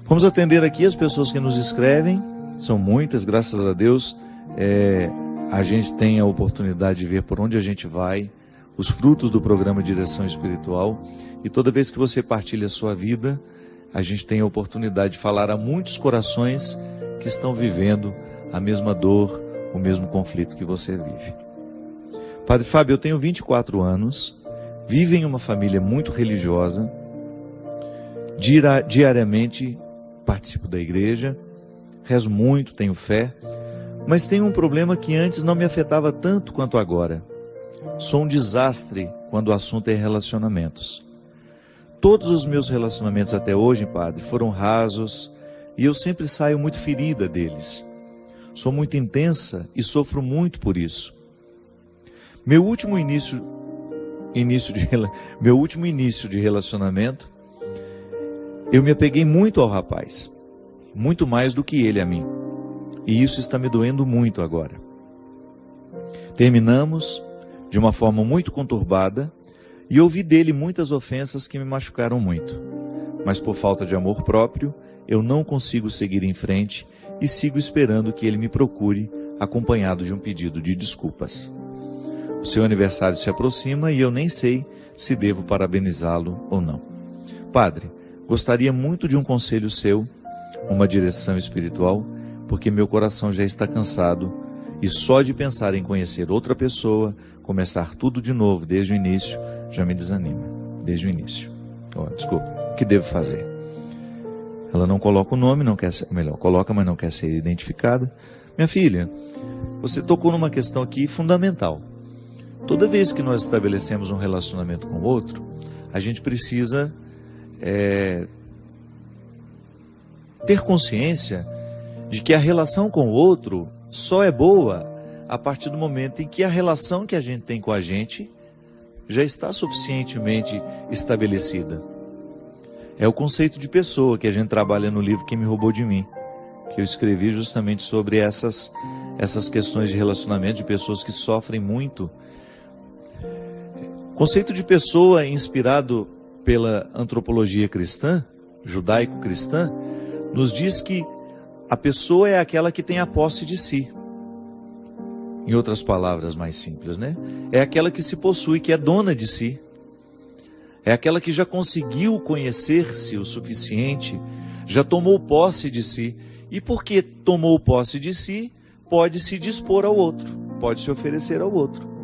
Vamos atender aqui as pessoas que nos escrevem, são muitas, graças a Deus. A gente tem a oportunidade de ver por onde a gente vai, os frutos do programa Direção Espiritual, e toda vez que você partilha a sua vida, a gente tem a oportunidade de falar a muitos corações que estão vivendo a mesma dor, o mesmo conflito que você vive. Padre Fábio, eu tenho 24 anos, vivo em uma família muito religiosa, diariamente participo da igreja, rezo muito, tenho fé, mas tenho um problema que antes não me afetava tanto quanto agora. Sou um desastre quando o assunto é relacionamentos. Todos os meus relacionamentos até hoje, padre, foram rasos e eu sempre saio muito ferida deles. Sou muito intensa e sofro muito por isso. Meu último início de relacionamento, eu me apeguei muito ao rapaz, muito mais do que ele a mim. E isso está me doendo muito agora. Terminamos de uma forma muito conturbada e ouvi dele muitas ofensas que me machucaram muito. Mas por falta de amor próprio, eu não consigo seguir em frente e sigo esperando que ele me procure, acompanhado de um pedido de desculpas. O seu aniversário se aproxima e eu nem sei se devo parabenizá-lo ou não. Padre, gostaria muito de um conselho seu, uma direção espiritual, porque meu coração já está cansado e só de pensar em conhecer outra pessoa, começar tudo de novo desde o início, já me desanima. Desde o início. Desculpa, o que devo fazer? Ela não coloca o nome, não quer ser, melhor, coloca, mas não quer ser identificada. Minha filha, você tocou numa questão aqui fundamental. Toda vez que nós estabelecemos um relacionamento com o outro, a gente precisa ter consciência de que a relação com o outro só é boa a partir do momento em que a relação que a gente tem com a gente já está suficientemente estabelecida. É o conceito de pessoa que a gente trabalha no livro Quem Me Roubou de Mim, que eu escrevi justamente sobre essas questões de relacionamento de pessoas que sofrem muito. Conceito de pessoa inspirado pela antropologia cristã, judaico-cristã, nos diz que a pessoa é aquela que tem a posse de si. Em outras palavras mais simples, né? É aquela que se possui, que é dona de si. É aquela que já conseguiu conhecer-se o suficiente, já tomou posse de si. E porque tomou posse de si, pode se dispor ao outro, pode se oferecer ao outro.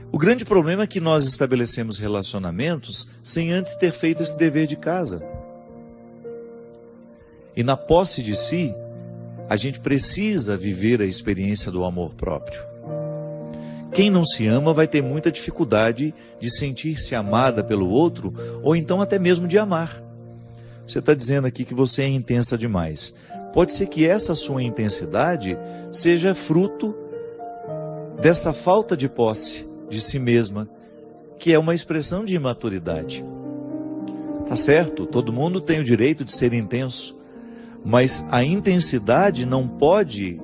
O grande problema é que nós estabelecemos relacionamentos sem antes ter feito esse dever de casa. E na posse de si, a gente precisa viver a experiência do amor próprio. Quem não se ama vai ter muita dificuldade de sentir-se amada pelo outro, ou então até mesmo de amar. Você está dizendo aqui que você é intensa demais. Pode ser que essa sua intensidade seja fruto dessa falta de posse de si mesma, que é uma expressão de imaturidade. Tá certo? Todo mundo tem o direito de ser intenso, mas a intensidade não pode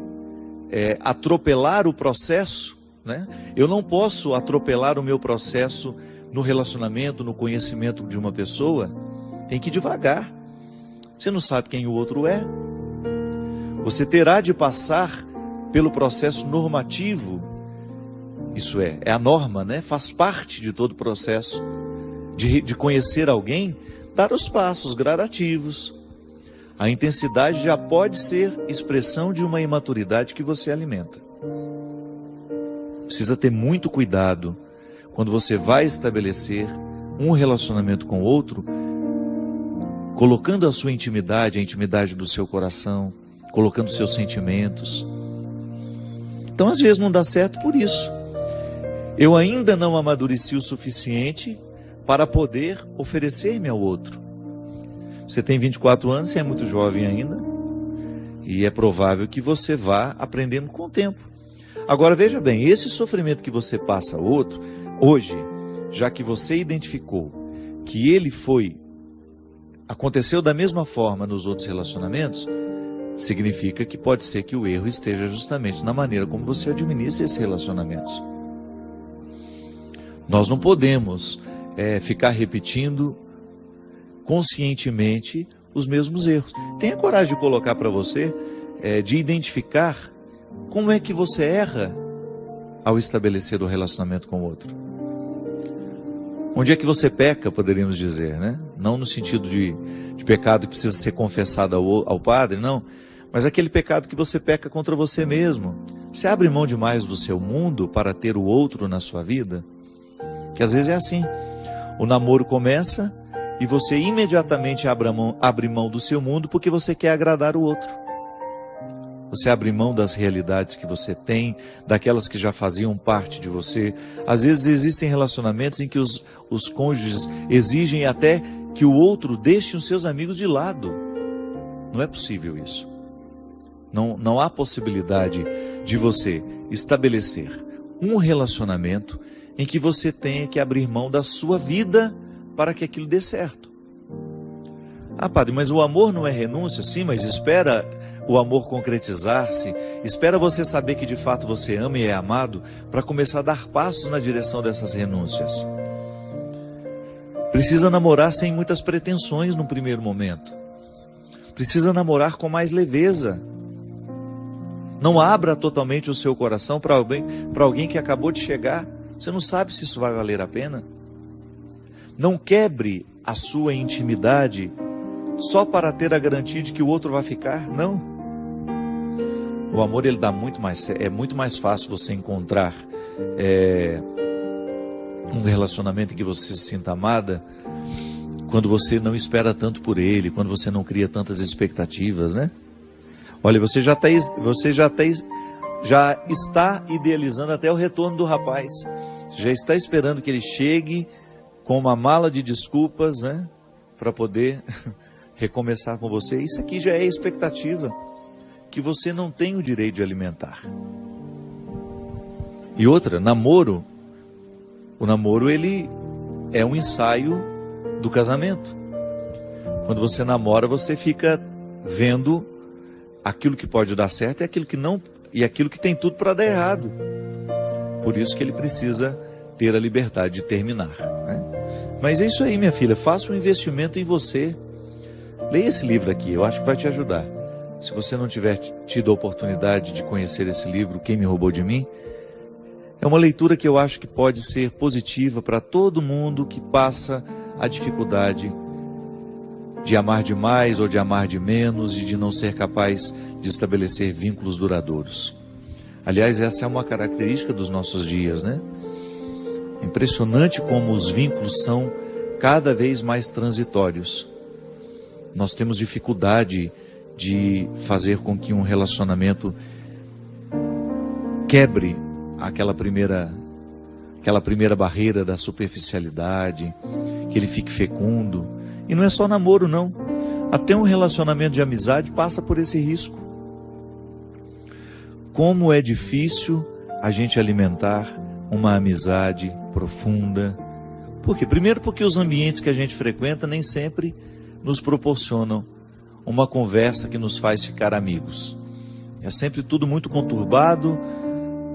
atropelar o processo, né? Eu não posso atropelar o meu processo no relacionamento, no conhecimento de uma pessoa. Tem que ir devagar. Você não sabe quem o outro é. Você terá de passar pelo processo normativo. Isso é a norma, né? Faz parte de todo o processo de conhecer alguém, dar os passos gradativos. A intensidade já pode ser expressão de uma imaturidade que você alimenta. Precisa ter muito cuidado quando você vai estabelecer um relacionamento com o outro, colocando a sua intimidade, a intimidade do seu coração, colocando seus sentimentos. Então, às vezes não dá certo por isso. Eu ainda não amadureci o suficiente para poder oferecer-me ao outro. Você tem 24 anos, você é muito jovem ainda, e é provável que você vá aprendendo com o tempo. Agora veja bem, esse sofrimento que você passa ao outro, hoje, já que você identificou que ele aconteceu da mesma forma nos outros relacionamentos, significa que pode ser que o erro esteja justamente na maneira como você administra esses relacionamentos. Nós não podemos ficar repetindo conscientemente os mesmos erros. Tenha coragem de colocar para você, de identificar como é que você erra ao estabelecer o relacionamento com o outro. Onde é que você peca, poderíamos dizer, né? Não no sentido de pecado que precisa ser confessado ao padre, não. Mas aquele pecado que você peca contra você mesmo. Você abre mão demais do seu mundo para ter o outro na sua vida? Que às vezes é assim. O namoro começa e você imediatamente abre mão do seu mundo porque você quer agradar o outro. Você abre mão das realidades que você tem, daquelas que já faziam parte de você. Às vezes existem relacionamentos em que os cônjuges exigem até que o outro deixe os seus amigos de lado. Não é possível isso. Não há possibilidade de você estabelecer um relacionamento em que você tenha que abrir mão da sua vida para que aquilo dê certo. Ah, padre, mas o amor não é renúncia? Sim, mas espera o amor concretizar-se, espera você saber que de fato você ama e é amado, para começar a dar passos na direção dessas renúncias. Precisa namorar sem muitas pretensões no primeiro momento. Precisa namorar com mais leveza. Não abra totalmente o seu coração para alguém que acabou de chegar. Você não sabe se isso vai valer a pena. Não quebre a sua intimidade só para ter a garantia de que o outro vai ficar. Não. O amor, ele dá é muito mais fácil você encontrar um relacionamento em que você se sinta amada quando você não espera tanto por ele, quando você não cria tantas expectativas, né? Olha, você já está idealizando até o retorno do rapaz. Já está esperando que ele chegue com uma mala de desculpas, né, para poder recomeçar com você. Isso aqui já é expectativa que você não tem o direito de alimentar. E outra, namoro. O namoro, ele é um ensaio do casamento. Quando você namora, você fica vendo aquilo que pode dar certo e aquilo que não, e aquilo que tem tudo para dar errado. Por isso que ele precisa ter a liberdade de terminar, né? Mas é isso aí, minha filha, faça um investimento em você. Leia esse livro aqui, eu acho que vai te ajudar. Se você não tiver tido a oportunidade de conhecer esse livro, Quem Me Roubou de Mim, é uma leitura que eu acho que pode ser positiva para todo mundo que passa a dificuldade de amar demais ou de amar de menos e de não ser capaz de estabelecer vínculos duradouros. Aliás, essa é uma característica dos nossos dias, né? É impressionante como os vínculos são cada vez mais transitórios. Nós temos dificuldade de fazer com que um relacionamento quebre aquela primeira barreira da superficialidade, que ele fique fecundo. E não é só namoro, não. Até um relacionamento de amizade passa por esse risco. Como é difícil a gente alimentar uma amizade profunda. Por quê? Primeiro porque os ambientes que a gente frequenta nem sempre nos proporcionam uma conversa que nos faz ficar amigos. É sempre tudo muito conturbado,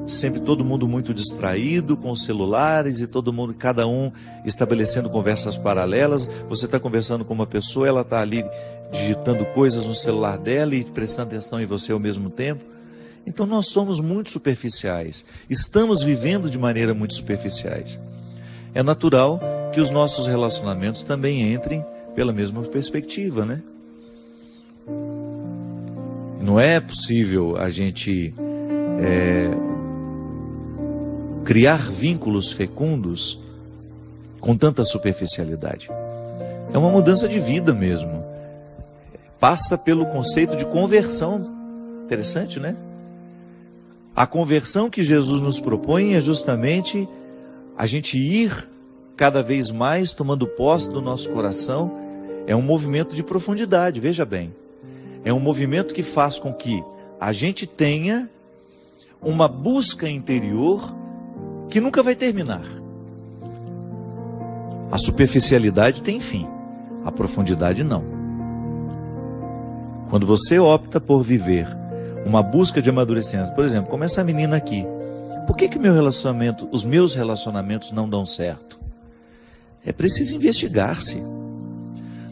sempre todo mundo muito distraído com os celulares e cada um estabelecendo conversas paralelas. Você está conversando com uma pessoa, ela está ali digitando coisas no celular dela e prestando atenção em você ao mesmo tempo. Então nós somos muito superficiais, estamos vivendo de maneira muito superficiais. É natural que os nossos relacionamentos também entrem pela mesma perspectiva, né? Não é possível a gente criar vínculos fecundos com tanta superficialidade. É uma mudança de vida mesmo. Passa pelo conceito de conversão. Interessante, né? A conversão que Jesus nos propõe é justamente a gente ir cada vez mais tomando posse do nosso coração. É um movimento de profundidade, veja bem. É um movimento que faz com que a gente tenha uma busca interior que nunca vai terminar. A superficialidade tem fim, a profundidade não. Quando você opta por viver uma busca de amadurecimento, por exemplo, como essa menina aqui, por que os meus relacionamentos não dão certo? É preciso investigar-se.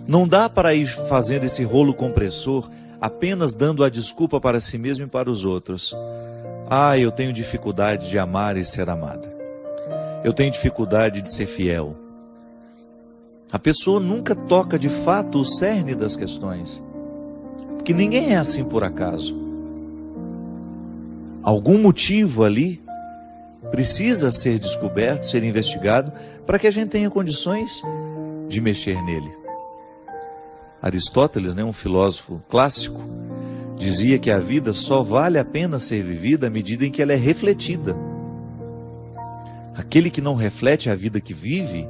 Não dá para ir fazendo esse rolo compressor apenas dando a desculpa para si mesmo e para os outros. Ah, eu tenho dificuldade de amar e ser amada. Eu tenho dificuldade de ser fiel. A pessoa nunca toca de fato o cerne das questões. Porque ninguém é assim por acaso. Algum motivo ali precisa ser descoberto, ser investigado, para que a gente tenha condições de mexer nele. Aristóteles, um filósofo clássico, dizia que a vida só vale a pena ser vivida à medida em que ela é refletida. Aquele que não reflete a vida que vive,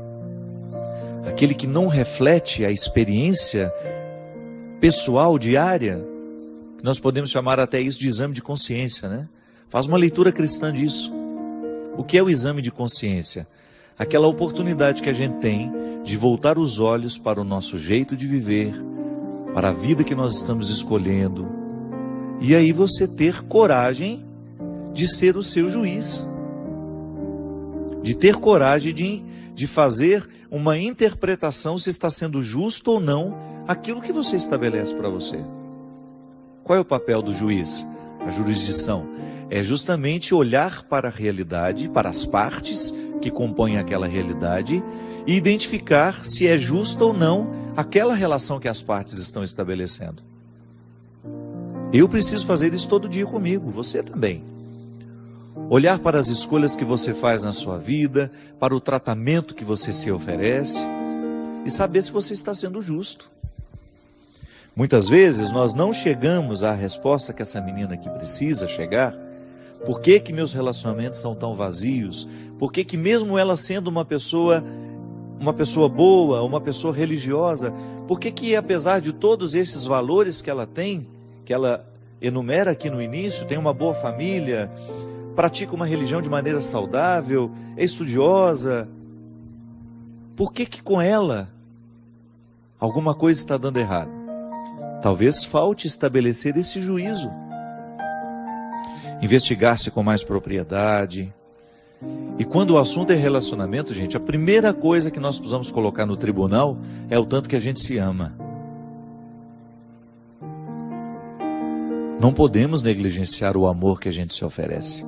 aquele que não reflete a experiência pessoal diária, nós podemos chamar até isso de exame de consciência, Faz uma leitura cristã disso. O que é o exame de consciência? Aquela oportunidade que a gente tem de voltar os olhos para o nosso jeito de viver, para a vida que nós estamos escolhendo, e aí você ter coragem de ser o seu juiz, de ter coragem de fazer uma interpretação se está sendo justo ou não aquilo que você estabelece para você. Qual é o papel do juiz? A jurisdição é justamente olhar para a realidade, para as partes que compõem aquela realidade e identificar se é justa ou não aquela relação que as partes estão estabelecendo. Eu preciso fazer isso todo dia comigo, você também. Olhar para as escolhas que você faz na sua vida, para o tratamento que você se oferece e saber se você está sendo justo. Muitas vezes nós não chegamos à resposta que essa menina aqui precisa chegar. Por que que meus relacionamentos são tão vazios? Por que que mesmo ela sendo uma pessoa boa, uma pessoa religiosa, por que que apesar de todos esses valores que ela tem, que ela enumera aqui no início, tem uma boa família, pratica uma religião de maneira saudável, é estudiosa, por que que com ela alguma coisa está dando errado? Talvez falte estabelecer esse juízo. Investigar-se com mais propriedade. E quando o assunto é relacionamento, gente, a primeira coisa que nós precisamos colocar no tribunal é o tanto que a gente se ama. Não podemos negligenciar o amor que a gente se oferece.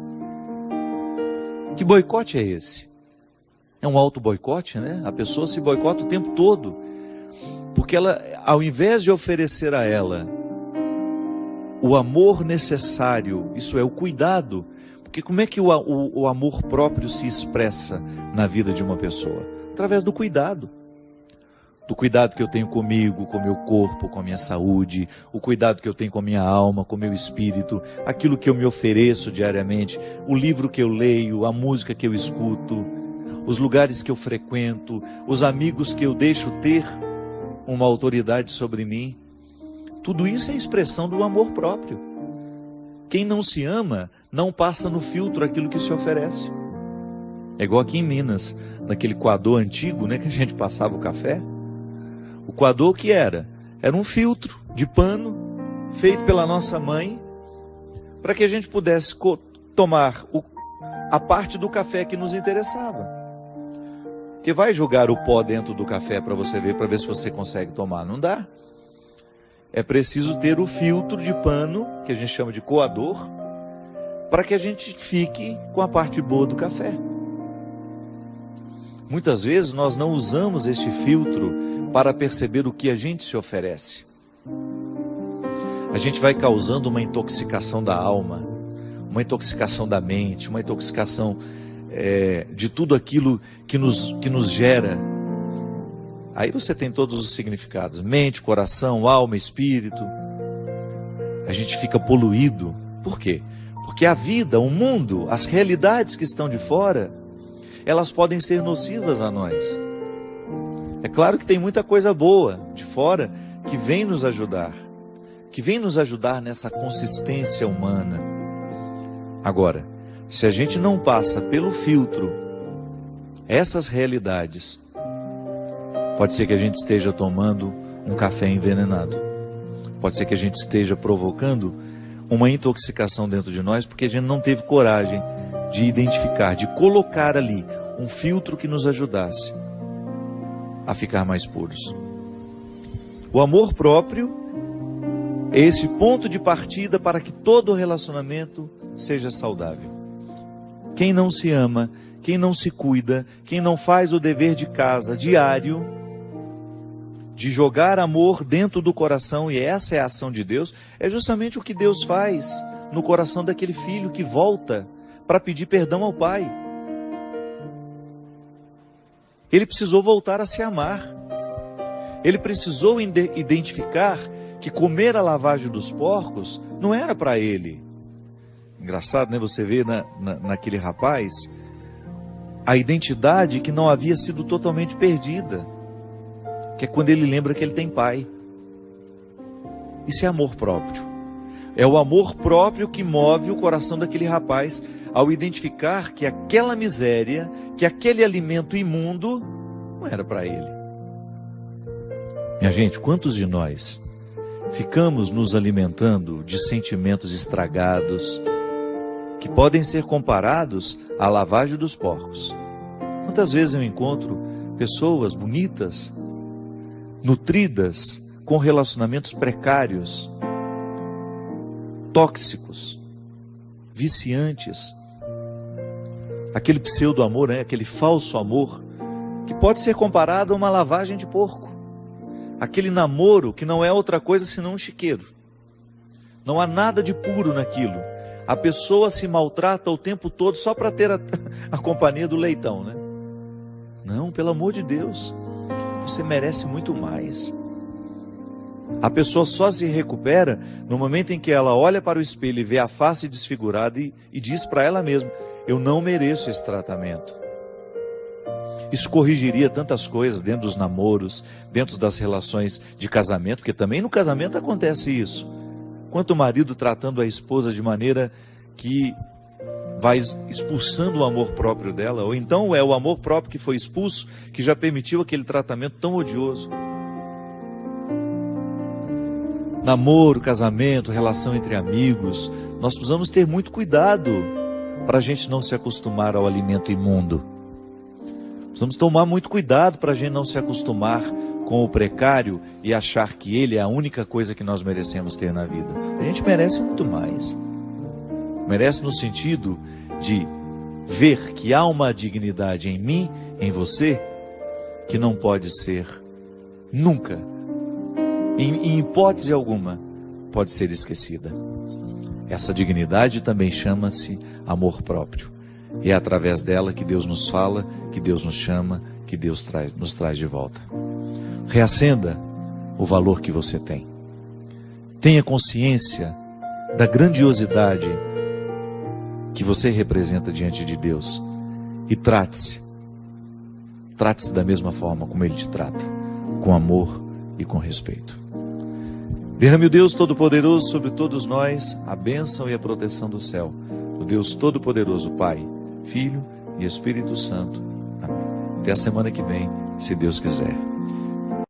Que boicote é esse? É um auto-boicote, A pessoa se boicota o tempo todo. Porque ela, ao invés de oferecer a ela o amor necessário, isso é, o cuidado, porque como é que o amor próprio se expressa na vida de uma pessoa? Através do cuidado que eu tenho comigo, com o meu corpo, com a minha saúde, o cuidado que eu tenho com a minha alma, com o meu espírito, aquilo que eu me ofereço diariamente, o livro que eu leio, a música que eu escuto, os lugares que eu frequento, os amigos que eu deixo ter uma autoridade sobre mim. Tudo isso é expressão do amor próprio. Quem não se ama, não passa no filtro aquilo que se oferece. É igual aqui em Minas, naquele coador antigo, que a gente passava o café. O coador que era um filtro de pano, feito pela nossa mãe, para que a gente pudesse tomar a parte do café que nos interessava. Porque vai jogar o pó dentro do café para você ver, para ver se você consegue tomar. Não dá. É preciso ter o filtro de pano, que a gente chama de coador, para que a gente fique com a parte boa do café. Muitas vezes nós não usamos este filtro para perceber o que a gente se oferece. A gente vai causando uma intoxicação da alma, uma intoxicação da mente, uma intoxicação de tudo aquilo que nos gera. Aí você tem todos os significados: mente, coração, alma, espírito. A gente fica poluído. Por quê? Porque a vida, o mundo, as realidades que estão de fora, elas podem ser nocivas a nós. É claro que tem muita coisa boa de fora que vem nos ajudar, nessa consistência humana. Agora, se a gente não passa pelo filtro essas realidades, pode ser que a gente esteja tomando um café envenenado. Pode ser que a gente esteja provocando uma intoxicação dentro de nós, porque a gente não teve coragem de identificar, de colocar ali um filtro que nos ajudasse a ficar mais puros. O amor próprio é esse ponto de partida para que todo relacionamento seja saudável. Quem não se ama, quem não se cuida, quem não faz o dever de casa diário, de jogar amor dentro do coração, e essa é a ação de Deus, é justamente o que Deus faz no coração daquele filho que volta para pedir perdão ao pai. Ele precisou voltar a se amar. Ele precisou identificar que comer a lavagem dos porcos não era para ele. Engraçado, né? Você vê naquele rapaz a identidade que não havia sido totalmente perdida, que é quando ele lembra que ele tem pai. Isso é amor próprio. É o amor próprio que move o coração daquele rapaz ao identificar que aquela miséria, que aquele alimento imundo não era para ele. Minha gente, quantos de nós ficamos nos alimentando de sentimentos estragados que podem ser comparados à lavagem dos porcos? Quantas vezes eu encontro pessoas bonitas, nutridas, com relacionamentos precários, tóxicos, viciantes, aquele pseudo-amor, né? Aquele falso amor, que pode ser comparado a uma lavagem de porco. Aquele namoro que não é outra coisa senão um chiqueiro. Não há nada de puro naquilo. A pessoa se maltrata o tempo todo só para ter a companhia do leitão, né? Não, pelo amor de Deus, você merece muito mais. A pessoa só se recupera no momento em que ela olha para o espelho e vê a face desfigurada e diz para ela mesma: eu não mereço esse tratamento. Isso corrigiria tantas coisas dentro dos namoros, dentro das relações de casamento, porque também no casamento acontece isso. Quanto o marido tratando a esposa de maneira que vai expulsando o amor próprio dela, ou então é o amor próprio que foi expulso, que já permitiu aquele tratamento tão odioso. Namoro, casamento, relação entre amigos, nós precisamos ter muito cuidado para a gente não se acostumar ao alimento imundo. Precisamos tomar muito cuidado para a gente não se acostumar com o precário e achar que ele é a única coisa que nós merecemos ter na vida. A gente merece muito mais. Merece no sentido de ver que há uma dignidade em mim, em você, que não pode ser nunca, em hipótese alguma, pode ser esquecida. Essa dignidade também chama-se amor próprio. É através dela que Deus nos fala, que Deus nos chama, que Deus nos traz de volta. Reacenda o valor que você tem. Tenha consciência da grandiosidade que você representa diante de Deus. E trate-se. Trate-se da mesma forma como Ele te trata, com amor e com respeito. Derrame o Deus Todo-Poderoso sobre todos nós a bênção e a proteção do céu. O Deus Todo-Poderoso, Pai, Filho e Espírito Santo. Amém. Até a semana que vem, se Deus quiser.